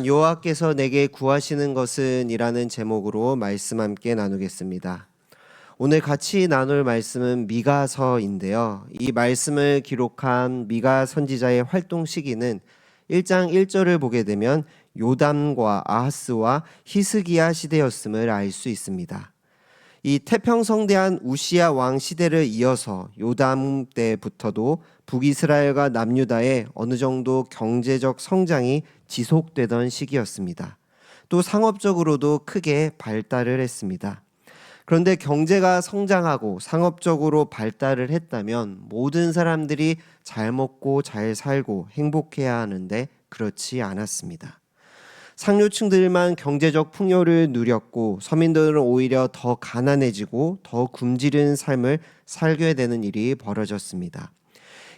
여호와께서 내게 구하시는 것은 이라는 제목으로 말씀 함께 나누겠습니다. 오늘 같이 나눌 말씀은 미가서인데요. 이 말씀을 기록한 미가 선지자의 활동 시기는 1장 1절을 보게 되면 요담과 아하스와 히스기야 시대였음을 알 수 있습니다. 이 태평성대한 우시야 왕 시대를 이어서 요담 때부터도 북이스라엘과 남유다의 어느 정도 경제적 성장이 지속되던 시기였습니다. 또 상업적으로도 크게 발달을 했습니다. 그런데 경제가 성장하고 상업적으로 발달을 했다면 모든 사람들이 잘 먹고 잘 살고 행복해야 하는데 그렇지 않았습니다. 상류층들만 경제적 풍요를 누렸고 서민들은 오히려 더 가난해지고 더 굶주린 삶을 살게 되는 일이 벌어졌습니다.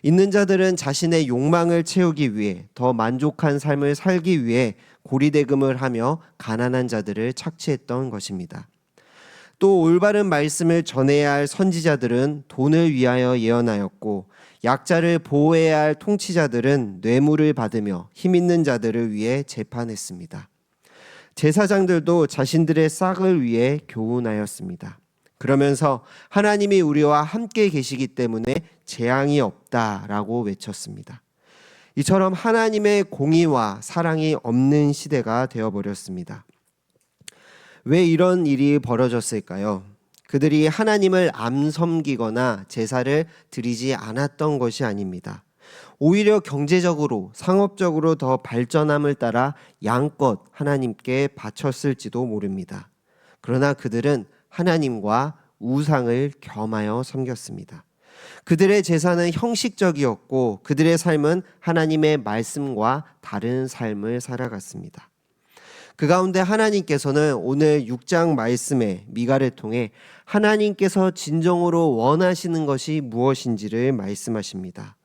있는 자들은 자신의 욕망을 채우기 위해 더 만족한 삶을 살기 위해 고리대금을 하며 가난한 자들을 착취했던 것입니다. 또 올바른 말씀을 전해야 할 선지자들은 돈을 위하여 예언하였고 약자를 보호해야 할 통치자들은 뇌물을 받으며 힘있는 자들을 위해 재판했습니다. 제사장들도 자신들의 싹을 위해 교훈하였습니다. 그러면서 하나님이 우리와 함께 계시기 때문에 재앙이 없다라고 외쳤습니다. 이처럼 하나님의 공의와 사랑이 없는 시대가 되어버렸습니다. 왜 이런 일이 벌어졌을까요? 그들이 하나님을 암섬기거나 제사를 드리지 않았던 것이 아닙니다. 오히려 경제적으로 상업적으로 더 발전함을 따라 양껏 하나님께 바쳤을지도 모릅니다. 그러나 그들은 하나님과 우상을 겸하여 섬겼습니다. 그들의 제사는 형식적이었고 그들의 삶은 하나님의 말씀과 다른 삶을 살아갔습니다. 그 가운데 하나님께서는 오늘 6장 말씀의 미가를 통해 하나님께서 진정으로 원하시는 것이 무엇인지를 말씀하십니다.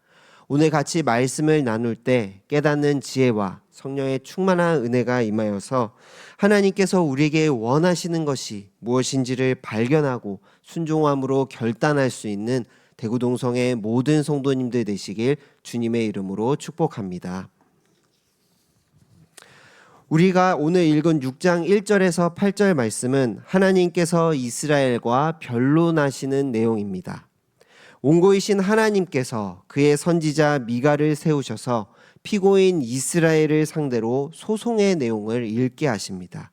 오늘 같이 말씀을 나눌 때 깨닫는 지혜와 성령의 충만한 은혜가 임하여서 하나님께서 우리에게 원하시는 것이 무엇인지를 발견하고 순종함으로 결단할 수 있는 대구동성의 모든 성도님들 되시길 주님의 이름으로 축복합니다. 우리가 오늘 읽은 6장 1절에서 8절 말씀은 하나님께서 이스라엘과 변론하시는 내용입니다. 온고이신 하나님께서 그의 선지자 미가를 세우셔서 피고인 이스라엘을 상대로 소송의 내용을 읽게 하십니다.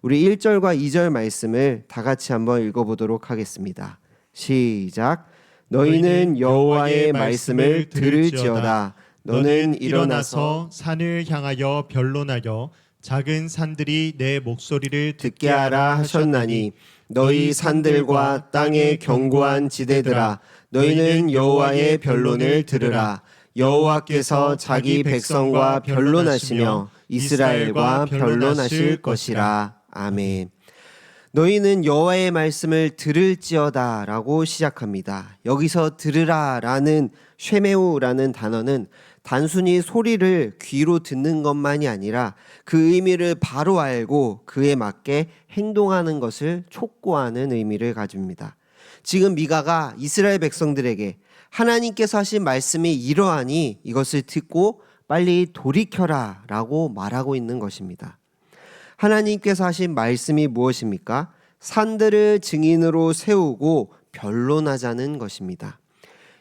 우리 1절과 2절 말씀을 다 같이 한번 읽어보도록 하겠습니다. 시작. 너희는 여호와의 말씀을 들을지어다. 너는 일어나서 산을 향하여 변론하여 작은 산들이 내 목소리를 듣게 하라 하셨나니 너희 산들과 땅의 견고한 지대들아 너희는 여호와의 변론을 들으라. 여호와께서 자기 백성과 변론하시며 이스라엘과 변론하실 것이라. 아멘. 너희는 여호와의 말씀을 들을지어다 라고 시작합니다. 여기서 들으라라는 쉐메우라는 단어는 단순히 소리를 귀로 듣는 것만이 아니라 그 의미를 바로 알고 그에 맞게 행동하는 것을 촉구하는 의미를 가집니다. 지금 미가가 이스라엘 백성들에게 하나님께서 하신 말씀이 이러하니 이것을 듣고 빨리 돌이켜라 라고 말하고 있는 것입니다. 하나님께서 하신 말씀이 무엇입니까? 산들을 증인으로 세우고 변론하자는 것입니다.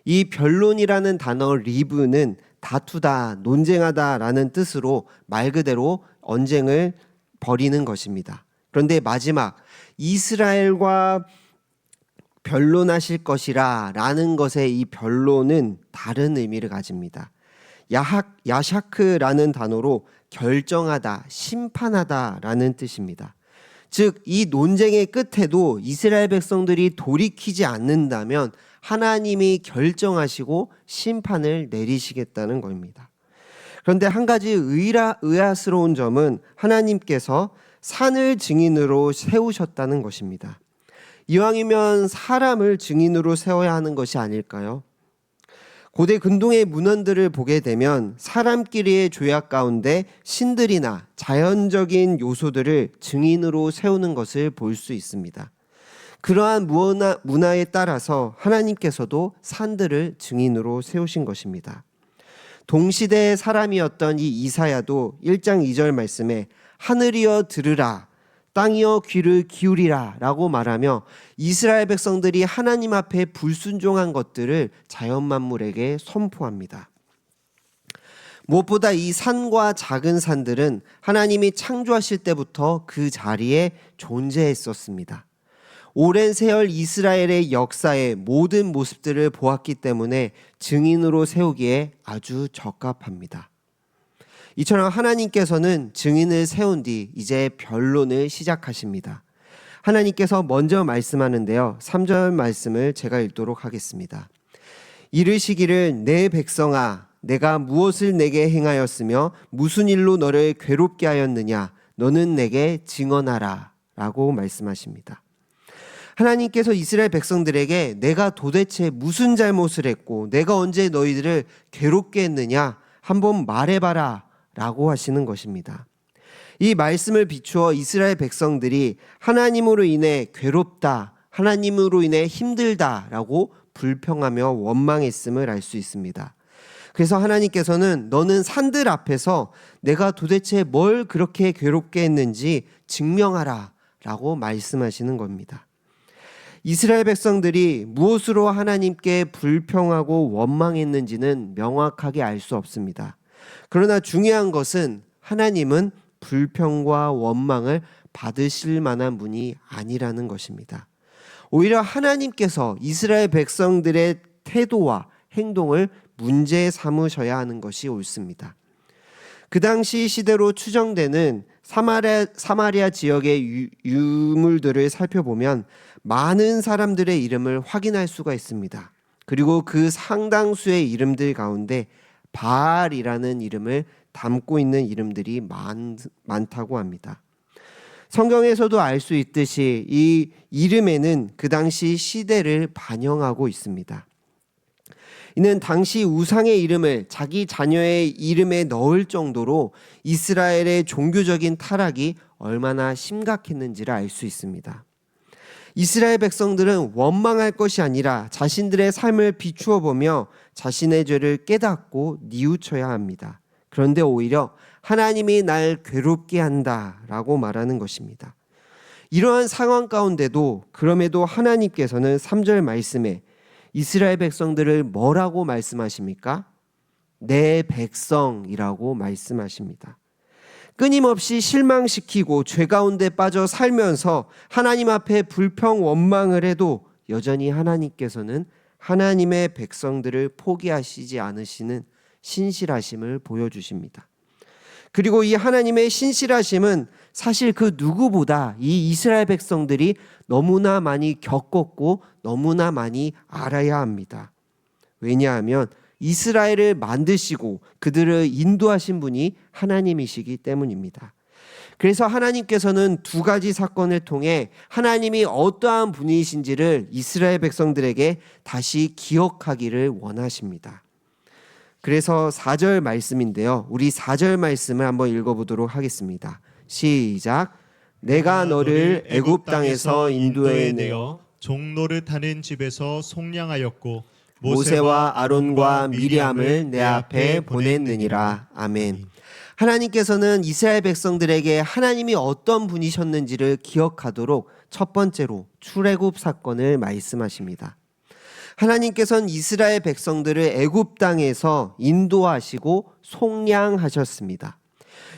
이 변론이라는 단어 리브는 다투다, 논쟁하다 라는 뜻으로 말 그대로 언쟁을 벌이는 것입니다. 그런데 마지막 이스라엘과 변론하실 것이라 라는 것의 이 변론은 다른 의미를 가집니다. 야샤크라는 단어로 결정하다, 심판하다 라는 뜻입니다. 즉, 이 논쟁의 끝에도 이스라엘 백성들이 돌이키지 않는다면 하나님이 결정하시고 심판을 내리시겠다는 겁니다. 그런데 한 가지 의아스러운 점은 하나님께서 산을 증인으로 세우셨다는 것입니다. 이왕이면 사람을 증인으로 세워야 하는 것이 아닐까요? 고대 근동의 문헌들을 보게 되면 사람끼리의 조약 가운데 신들이나 자연적인 요소들을 증인으로 세우는 것을 볼 수 있습니다. 그러한 문화에 따라서 하나님께서도 산들을 증인으로 세우신 것입니다. 동시대의 사람이었던 이 이사야도 1장 2절 말씀에 하늘이여 들으라 땅이여 귀를 기울이라 라고 말하며 이스라엘 백성들이 하나님 앞에 불순종한 것들을 자연 만물에게 선포합니다. 무엇보다 이 산과 작은 산들은 하나님이 창조하실 때부터 그 자리에 존재했었습니다. 오랜 세월 이스라엘의 역사의 모든 모습들을 보았기 때문에 증인으로 세우기에 아주 적합합니다. 이처럼 하나님께서는 증인을 세운 뒤 이제 변론을 시작하십니다. 하나님께서 먼저 말씀하는데요. 3절 말씀을 제가 읽도록 하겠습니다. 이르시기를 내 백성아 내가 무엇을 내게 행하였으며 무슨 일로 너를 괴롭게 하였느냐 너는 내게 증언하라 라고 말씀하십니다. 하나님께서 이스라엘 백성들에게 내가 도대체 무슨 잘못을 했고 내가 언제 너희들을 괴롭게 했느냐 한번 말해봐라 라고 하시는 것입니다. 이 말씀을 비추어 이스라엘 백성들이 하나님으로 인해 괴롭다, 하나님으로 인해 힘들다 라고 불평하며 원망했음을 알 수 있습니다. 그래서 하나님께서는 너는 산들 앞에서 내가 도대체 뭘 그렇게 괴롭게 했는지 증명하라 라고 말씀하시는 겁니다. 이스라엘 백성들이 무엇으로 하나님께 불평하고 원망했는지는 명확하게 알 수 없습니다. 그러나 중요한 것은 하나님은 불평과 원망을 받으실 만한 분이 아니라는 것입니다. 오히려 하나님께서 이스라엘 백성들의 태도와 행동을 문제 삼으셔야 하는 것이 옳습니다. 그 당시 시대로 추정되는 사마리아 지역의 유물들을 살펴보면 많은 사람들의 이름을 확인할 수가 있습니다. 그리고 그 상당수의 이름들 가운데 바알이라는 이름을 담고 있는 이름들이 많다고 합니다. 성경에서도 알 수 있듯이 이 이름에는 그 당시 시대를 반영하고 있습니다. 이는 당시 우상의 이름을 자기 자녀의 이름에 넣을 정도로 이스라엘의 종교적인 타락이 얼마나 심각했는지를 알 수 있습니다. 이스라엘 백성들은 원망할 것이 아니라 자신들의 삶을 비추어 보며 자신의 죄를 깨닫고 뉘우쳐야 합니다. 그런데 오히려 하나님이 날 괴롭게 한다라고 말하는 것입니다. 이러한 상황 가운데도 그럼에도 하나님께서는 3절 말씀에 이스라엘 백성들을 뭐라고 말씀하십니까? 내 백성이라고 말씀하십니다. 끊임없이 실망시키고 죄 가운데 빠져 살면서 하나님 앞에 불평 원망을 해도 여전히 하나님께서는 하나님의 백성들을 포기하시지 않으시는 신실하심을 보여주십니다. 그리고 이 하나님의 신실하심은 사실 그 누구보다 이 이스라엘 백성들이 너무나 많이 겪었고 너무나 많이 알아야 합니다. 왜냐하면 이스라엘을 만드시고 그들을 인도하신 분이 하나님이시기 때문입니다. 그래서 하나님께서는 두 가지 사건을 통해 하나님이 어떠한 분이신지를 이스라엘 백성들에게 다시 기억하기를 원하십니다. 그래서 4절 말씀인데요. 우리 4절 말씀을 한번 읽어보도록 하겠습니다. 시작. 내가 너를 애굽 땅에서 인도해내어 종노릇 하는 집에서 속량하였고 모세와 아론과 미리암을 내 앞에 보냈느니라. 아멘. 하나님께서는 이스라엘 백성들에게 하나님이 어떤 분이셨는지를 기억하도록 첫 번째로 출애굽 사건을 말씀하십니다. 하나님께서는 이스라엘 백성들을 애굽 땅에서 인도하시고 속량하셨습니다.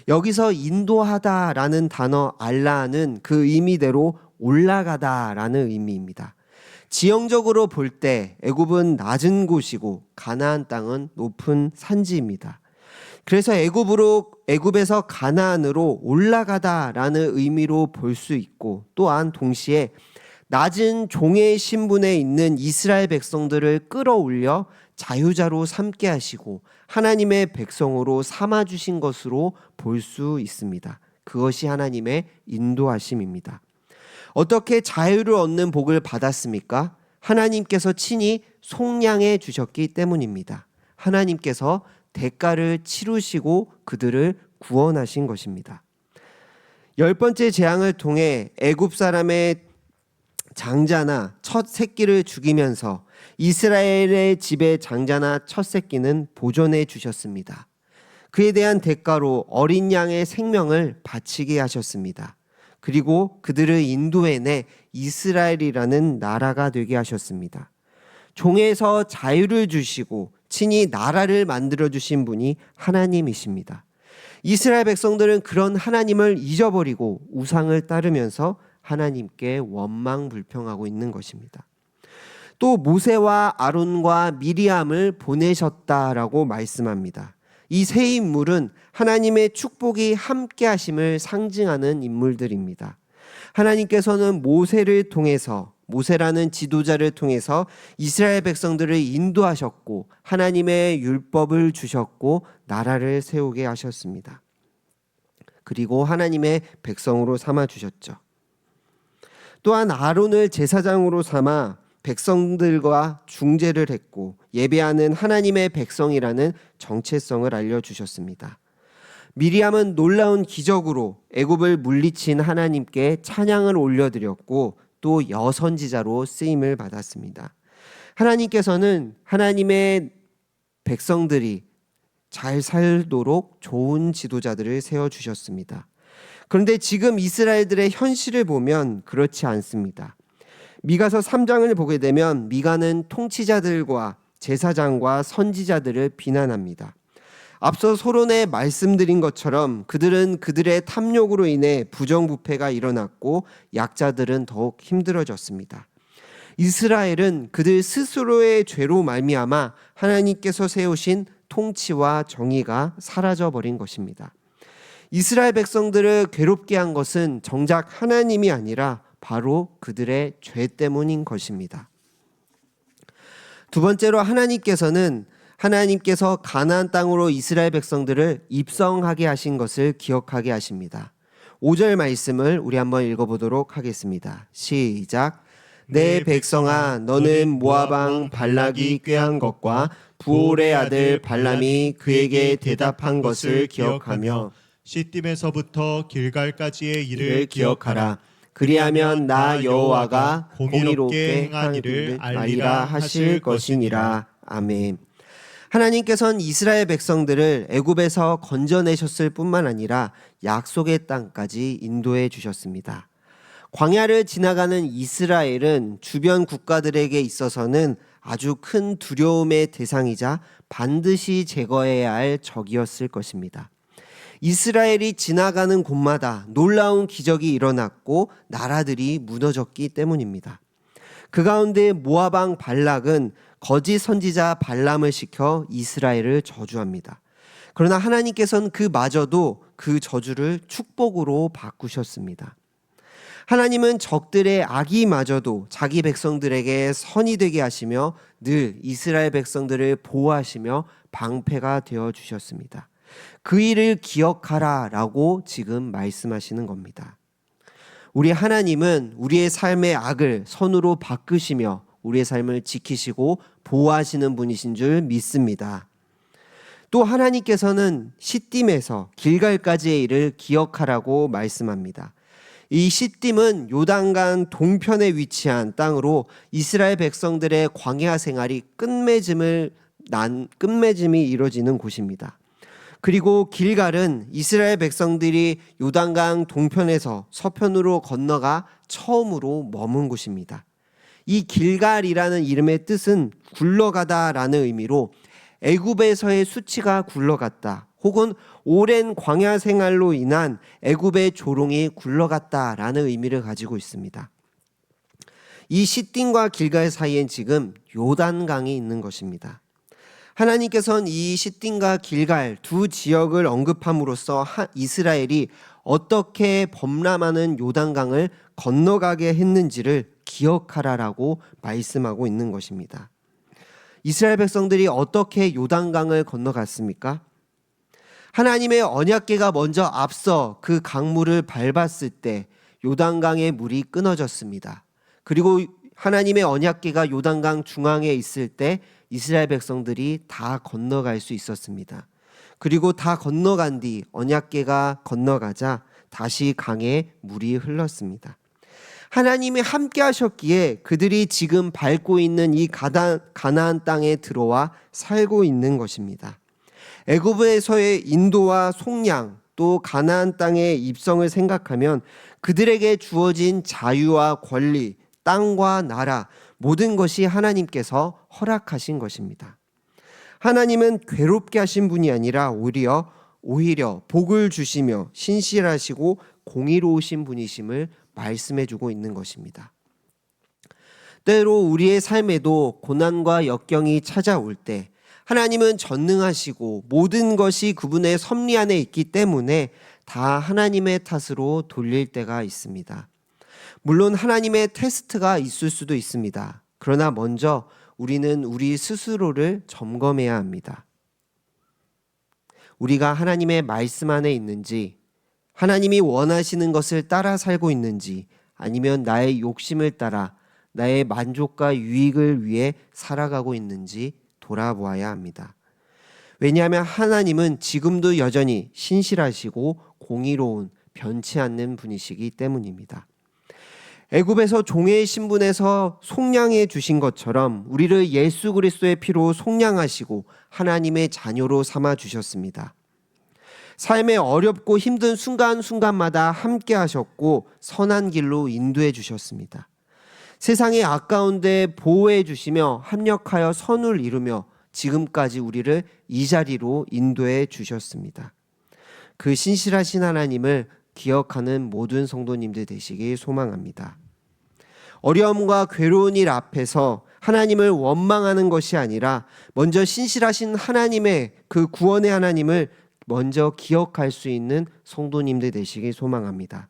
여기서 인도하다라는 단어 알라는 그 의미대로 올라가다라는 의미입니다. 지형적으로 볼 때 애굽은 낮은 곳이고 가나안 땅은 높은 산지입니다. 그래서 애굽에서 가나안으로 올라가다라는 의미로 볼 수 있고 또한 동시에 낮은 종의 신분에 있는 이스라엘 백성들을 끌어올려 자유자로 삼게 하시고 하나님의 백성으로 삼아주신 것으로 볼 수 있습니다. 그것이 하나님의 인도하심입니다. 어떻게 자유를 얻는 복을 받았습니까? 하나님께서 친히 속량해 주셨기 때문입니다. 하나님께서 대가를 치르시고 그들을 구원하신 것입니다. 10번째 재앙을 통해 애굽 사람의 장자나 첫 새끼를 죽이면서 이스라엘의 집의 장자나 첫 새끼는 보존해 주셨습니다. 그에 대한 대가로 어린 양의 생명을 바치게 하셨습니다. 그리고 그들을 인도해내 이스라엘이라는 나라가 되게 하셨습니다. 종에서 자유를 주시고 친히 나라를 만들어 주신 분이 하나님이십니다. 이스라엘 백성들은 그런 하나님을 잊어버리고 우상을 따르면서 하나님께 원망불평하고 있는 것입니다. 또 모세와 아론과 미리암을 보내셨다라고 말씀합니다. 이 세 인물은 하나님의 축복이 함께 하심을 상징하는 인물들입니다. 하나님께서는 모세를 통해서, 모세라는 지도자를 통해서 이스라엘 백성들을 인도하셨고 하나님의 율법을 주셨고 나라를 세우게 하셨습니다. 그리고 하나님의 백성으로 삼아 주셨죠. 또한 아론을 제사장으로 삼아 백성들과 중재를 했고 예배하는 하나님의 백성이라는 정체성을 알려주셨습니다. 미리암은 놀라운 기적으로 애굽을 물리친 하나님께 찬양을 올려드렸고 또 여선지자로 쓰임을 받았습니다. 하나님께서는 하나님의 백성들이 잘 살도록 좋은 지도자들을 세워주셨습니다. 그런데 지금 이스라엘들의 현실을 보면 그렇지 않습니다. 미가서 3장을 보게 되면 미가는 통치자들과 제사장과 선지자들을 비난합니다. 앞서 서론에 말씀드린 것처럼 그들은 그들의 탐욕으로 인해 부정부패가 일어났고 약자들은 더욱 힘들어졌습니다. 이스라엘은 그들 스스로의 죄로 말미암아 하나님께서 세우신 통치와 정의가 사라져버린 것입니다. 이스라엘 백성들을 괴롭게 한 것은 정작 하나님이 아니라 바로 그들의 죄 때문인 것입니다. 두 번째로 하나님께서 가나안 땅으로 이스라엘 백성들을 입성하게 하신 것을 기억하게 하십니다. 5절 말씀을 우리 한번 읽어보도록 하겠습니다. 시작. 내 백성아, 너는 모압 왕 발락이 꾀한 것과 부올의 아들 발람이 그에게 대답한 것을 기억하며 시딤에서부터 길갈까지의 일을 이를 기억하라. 그리하면 나 여호와가 공의롭게 행한 일을 알리라 하실 것이니라. 아멘. 하나님께서는 이스라엘 백성들을 애굽에서 건져내셨을 뿐만 아니라 약속의 땅까지 인도해 주셨습니다. 광야를 지나가는 이스라엘은 주변 국가들에게 있어서는 아주 큰 두려움의 대상이자 반드시 제거해야 할 적이었을 것입니다. 이스라엘이 지나가는 곳마다 놀라운 기적이 일어났고 나라들이 무너졌기 때문입니다. 그 가운데 모압 왕 발락은 거짓 선지자 발람을 시켜 이스라엘을 저주합니다. 그러나 하나님께서는 그마저도 그 저주를 축복으로 바꾸셨습니다. 하나님은 적들의 악이마저도 자기 백성들에게 선이 되게 하시며 늘 이스라엘 백성들을 보호하시며 방패가 되어 주셨습니다. 그 일을 기억하라 라고 지금 말씀하시는 겁니다. 우리 하나님은 우리의 삶의 악을 선으로 바꾸시며 우리의 삶을 지키시고 보호하시는 분이신 줄 믿습니다. 또 하나님께서는 시딤에서 길갈까지의 일을 기억하라고 말씀합니다. 이 시딤은 요단강 동편에 위치한 땅으로 이스라엘 백성들의 광야 생활이 끝맺음이 이루어지는 곳입니다. 그리고 길갈은 이스라엘 백성들이 요단강 동편에서 서편으로 건너가 처음으로 머문 곳입니다. 이 길갈이라는 이름의 뜻은 굴러가다라는 의미로 애굽에서의 수치가 굴러갔다, 혹은 오랜 광야 생활로 인한 애굽의 조롱이 굴러갔다라는 의미를 가지고 있습니다. 이 시딤과 길갈 사이엔 지금 요단강이 있는 것입니다. 하나님께서는 이 시딤과 길갈 두 지역을 언급함으로써 이스라엘이 어떻게 범람하는 요단강을 건너가게 했는지를 기억하라라고 말씀하고 있는 것입니다. 이스라엘 백성들이 어떻게 요단강을 건너갔습니까? 하나님의 언약궤가 먼저 앞서 그 강물을 밟았을 때 요단강의 물이 끊어졌습니다. 그리고 하나님의 언약궤가 요단강 중앙에 있을 때 이스라엘 백성들이 다 건너갈 수 있었습니다. 그리고 다 건너간 뒤 언약궤가 건너가자 다시 강에 물이 흘렀습니다. 하나님이 함께 하셨기에 그들이 지금 밟고 있는 이 가나안 땅에 들어와 살고 있는 것입니다. 애굽에서의 인도와 속량 또 가나안 땅의 입성을 생각하면 그들에게 주어진 자유와 권리, 땅과 나라 모든 것이 하나님께서 허락하신 것입니다. 하나님은 괴롭게 하신 분이 아니라 오히려 복을 주시며 신실하시고 공의로우신 분이심을 말씀해주고 있는 것입니다. 때로 우리의 삶에도 고난과 역경이 찾아올 때 하나님은 전능하시고 모든 것이 그분의 섭리 안에 있기 때문에 다 하나님의 탓으로 돌릴 때가 있습니다. 물론 하나님의 테스트가 있을 수도 있습니다. 그러나 먼저 우리는 우리 스스로를 점검해야 합니다. 우리가 하나님의 말씀 안에 있는지, 하나님이 원하시는 것을 따라 살고 있는지, 아니면 나의 욕심을 따라 나의 만족과 유익을 위해 살아가고 있는지 돌아보아야 합니다. 왜냐하면 하나님은 지금도 여전히 신실하시고 공의로운 변치 않는 분이시기 때문입니다. 애굽에서 종의 신분에서 속량해 주신 것처럼 우리를 예수 그리스도의 피로 속량하시고 하나님의 자녀로 삼아 주셨습니다. 삶의 어렵고 힘든 순간순간마다 함께 하셨고 선한 길로 인도해 주셨습니다. 세상의 아까운데 보호해 주시며 합력하여 선을 이루며 지금까지 우리를 이 자리로 인도해 주셨습니다. 그 신실하신 하나님을 기억하는 모든 성도님들 되시길 소망합니다. 어려움과 괴로운 일 앞에서 하나님을 원망하는 것이 아니라 먼저 신실하신 하나님의 그 구원의 하나님을 먼저 기억할 수 있는 성도님들 되시길 소망합니다.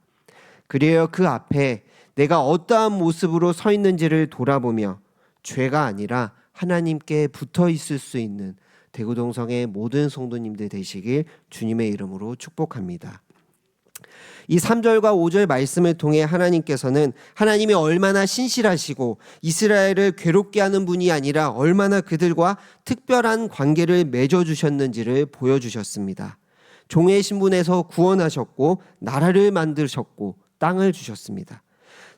그래야 그 앞에 내가 어떠한 모습으로 서 있는지를 돌아보며 죄가 아니라 하나님께 붙어 있을 수 있는 대구동성의 모든 성도님들 되시길 주님의 이름으로 축복합니다. 이 3절과 5절 말씀을 통해 하나님께서는 하나님이 얼마나 신실하시고 이스라엘을 괴롭게 하는 분이 아니라 얼마나 그들과 특별한 관계를 맺어주셨는지를 보여주셨습니다. 종의 신분에서 구원하셨고 나라를 만드셨고 땅을 주셨습니다.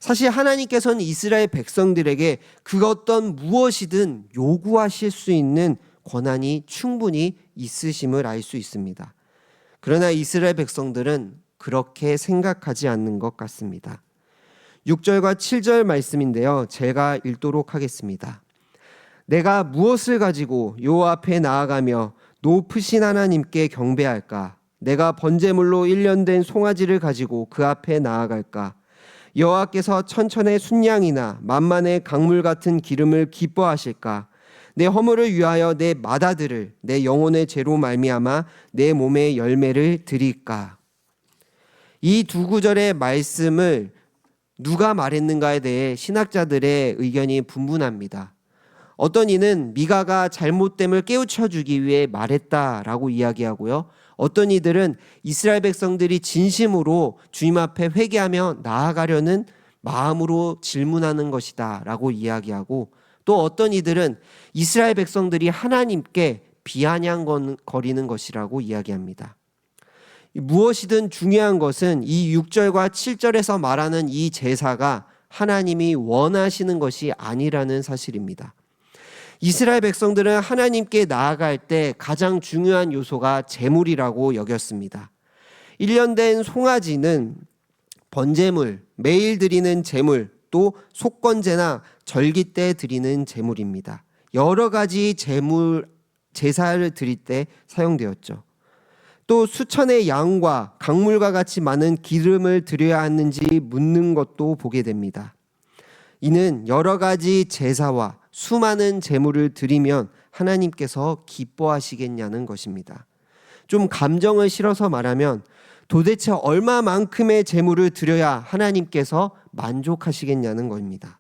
사실 하나님께서는 이스라엘 백성들에게 그 어떤 무엇이든 요구하실 수 있는 권한이 충분히 있으심을 알 수 있습니다. 그러나 이스라엘 백성들은 그렇게 생각하지 않는 것 같습니다. 6절과 7절 말씀인데요. 제가 읽도록 하겠습니다. 내가 무엇을 가지고 여호와 앞에 나아가며 높으신 하나님께 경배할까? 내가 번제물로 1년 된 송아지를 가지고 그 앞에 나아갈까? 여호와께서 천천의 순양이나 만만의 강물 같은 기름을 기뻐하실까? 내 허물을 위하여 내 맏아들을 내 영혼의 죄로 말미암아 내 몸의 열매를 드릴까? 이 두 구절의 말씀을 누가 말했는가에 대해 신학자들의 의견이 분분합니다. 어떤 이는 미가가 잘못됨을 깨우쳐주기 위해 말했다라고 이야기하고요. 어떤 이들은 이스라엘 백성들이 진심으로 주님 앞에 회개하며 나아가려는 마음으로 질문하는 것이다 라고 이야기하고, 또 어떤 이들은 이스라엘 백성들이 하나님께 비아냥거리는 것이라고 이야기합니다. 무엇이든 중요한 것은 이 6절과 7절에서 말하는 이 제사가 하나님이 원하시는 것이 아니라는 사실입니다. 이스라엘 백성들은 하나님께 나아갈 때 가장 중요한 요소가 제물이라고 여겼습니다. 1년 된 송아지는 번제물, 매일 드리는 제물, 또 속건제나 절기 때 드리는 제물입니다. 여러 가지 제사를 드릴 때 사용되었죠. 또 수천의 양과 강물과 같이 많은 기름을 드려야 하는지 묻는 것도 보게 됩니다. 이는 여러 가지 제사와 수많은 제물을 드리면 하나님께서 기뻐하시겠냐는 것입니다. 좀 감정을 실어서 말하면 도대체 얼마만큼의 제물을 드려야 하나님께서 만족하시겠냐는 겁니다.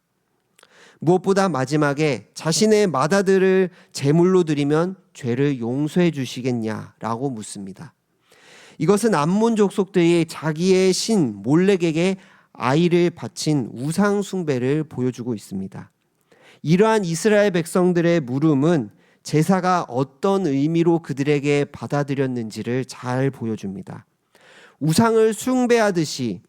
무엇보다 마지막에 자신의 맏아들을 제물로 드리면 죄를 용서해 주시겠냐라고 묻습니다. 이것은 암몬 족속들이 자기의 신 몰렉에게 아이를 바친 우상 숭배를 보여주고 있습니다. 이러한 이스라엘 백성들의 물음은 제사가 어떤 의미로 그들에게 받아들였는지를 잘 보여줍니다. 우상을 숭배하듯이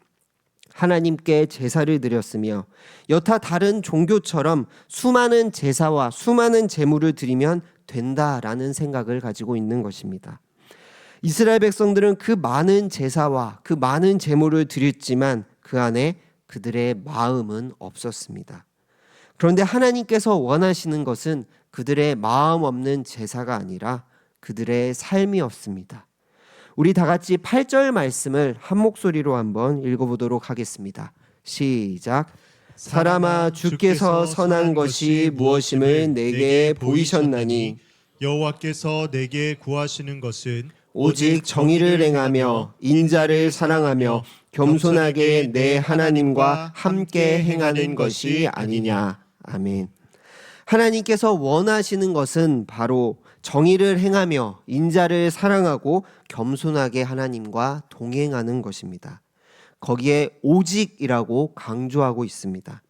하나님께 제사를 드렸으며 여타 다른 종교처럼 수많은 제사와 수많은 제물을 드리면 된다라는 생각을 가지고 있는 것입니다. 이스라엘 백성들은 그 많은 제사와 그 많은 제물을 드렸지만 그 안에 그들의 마음은 없었습니다. 그런데 하나님께서 원하시는 것은 그들의 마음 없는 제사가 아니라 그들의 삶이었습니다. 우리 다 같이 8절 말씀을 한 목소리로 한번 읽어보도록 하겠습니다. 시작. 사람아, 주께서 선한 것이 무엇임을 내게 보이셨나니 여호와께서 내게 구하시는 것은 오직 정의를 행하며 인자를 사랑하며 겸손하게 내 하나님과 함께 행하는 것이 아니냐. 아멘. 하나님께서 원하시는 것은 바로 정의를 행하며 인자를 사랑하고 겸손하게 하나님과 동행하는 것입니다. 거기에 오직이라고 강조하고 있습니다.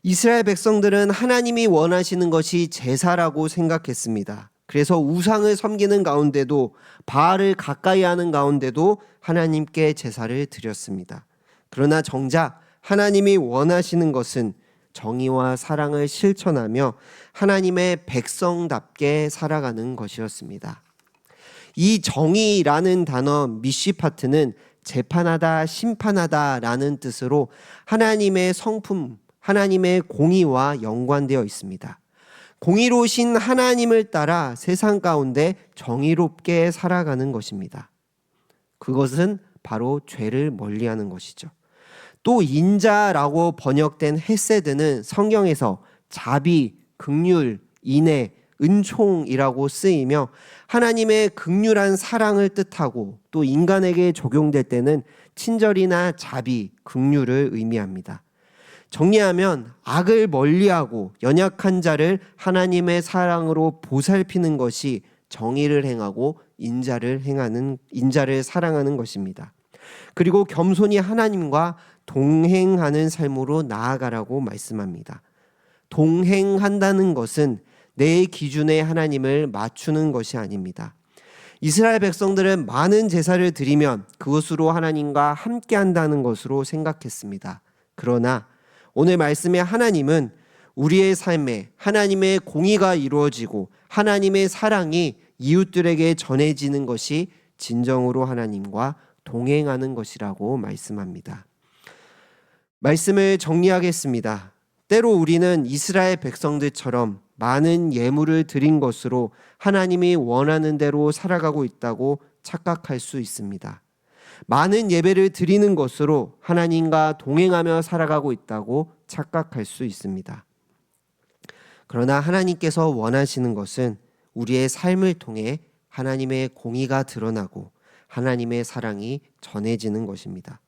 이스라엘 백성들은 하나님이 원하시는 것이 제사라고 생각했습니다. 그래서 우상을 섬기는 가운데도 바알을 가까이 하는 가운데도 하나님께 제사를 드렸습니다. 그러나 정작 하나님이 원하시는 것은 정의와 사랑을 실천하며 하나님의 백성답게 살아가는 것이었습니다. 이 정의라는 단어 미시파트는 재판하다, 심판하다라는 뜻으로 하나님의 성품, 하나님의 공의와 연관되어 있습니다. 공의로우신 하나님을 따라 세상 가운데 정의롭게 살아가는 것입니다. 그것은 바로 죄를 멀리하는 것이죠. 또 인자라고 번역된 헤세드는 성경에서 자비, 긍휼, 인애, 은총이라고 쓰이며 하나님의 긍휼한 사랑을 뜻하고 또 인간에게 적용될 때는 친절이나 자비, 긍휼을 의미합니다. 정리하면 악을 멀리하고 연약한 자를 하나님의 사랑으로 보살피는 것이 정의를 행하고 인자를 사랑하는 것입니다. 그리고 겸손히 하나님과 동행하는 삶으로 나아가라고 말씀합니다. 동행한다는 것은 내 기준에 하나님을 맞추는 것이 아닙니다. 이스라엘 백성들은 많은 제사를 드리면 그것으로 하나님과 함께 한다는 것으로 생각했습니다. 그러나 오늘 말씀의 하나님은 우리의 삶에 하나님의 공의가 이루어지고 하나님의 사랑이 이웃들에게 전해지는 것이 진정으로 하나님과 동행하는 것이라고 말씀합니다. 말씀을 정리하겠습니다. 때로 우리는 이스라엘 백성들처럼 많은 예물을 드린 것으로 하나님이 원하는 대로 살아가고 있다고 착각할 수 있습니다. 많은 예배를 드리는 것으로 하나님과 동행하며 살아가고 있다고 착각할 수 있습니다. 그러나 하나님께서 원하시는 것은 우리의 삶을 통해 하나님의 공의가 드러나고 하나님의 사랑이 전해지는 것입니다.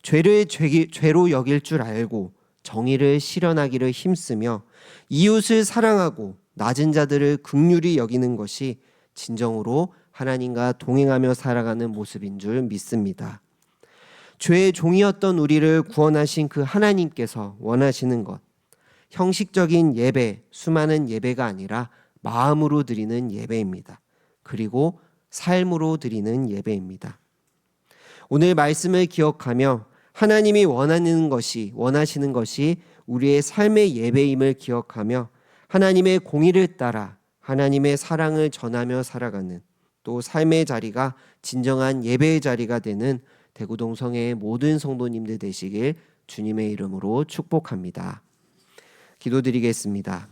죄를 죄로 여길 줄 알고 정의를 실현하기를 힘쓰며 이웃을 사랑하고 낮은 자들을 긍휼히 여기는 것이 진정으로 하나님과 동행하며 살아가는 모습인 줄 믿습니다. 죄의 종이었던 우리를 구원하신 그 하나님께서 원하시는 것, 형식적인 예배, 수많은 예배가 아니라 마음으로 드리는 예배입니다. 그리고 삶으로 드리는 예배입니다. 오늘 말씀을 기억하며 하나님이 원하시는 것이 우리의 삶의 예배임을 기억하며 하나님의 공의를 따라 하나님의 사랑을 전하며 살아가는 또 삶의 자리가 진정한 예배의 자리가 되는 대구동성의 모든 성도님들 되시길 주님의 이름으로 축복합니다. 기도드리겠습니다.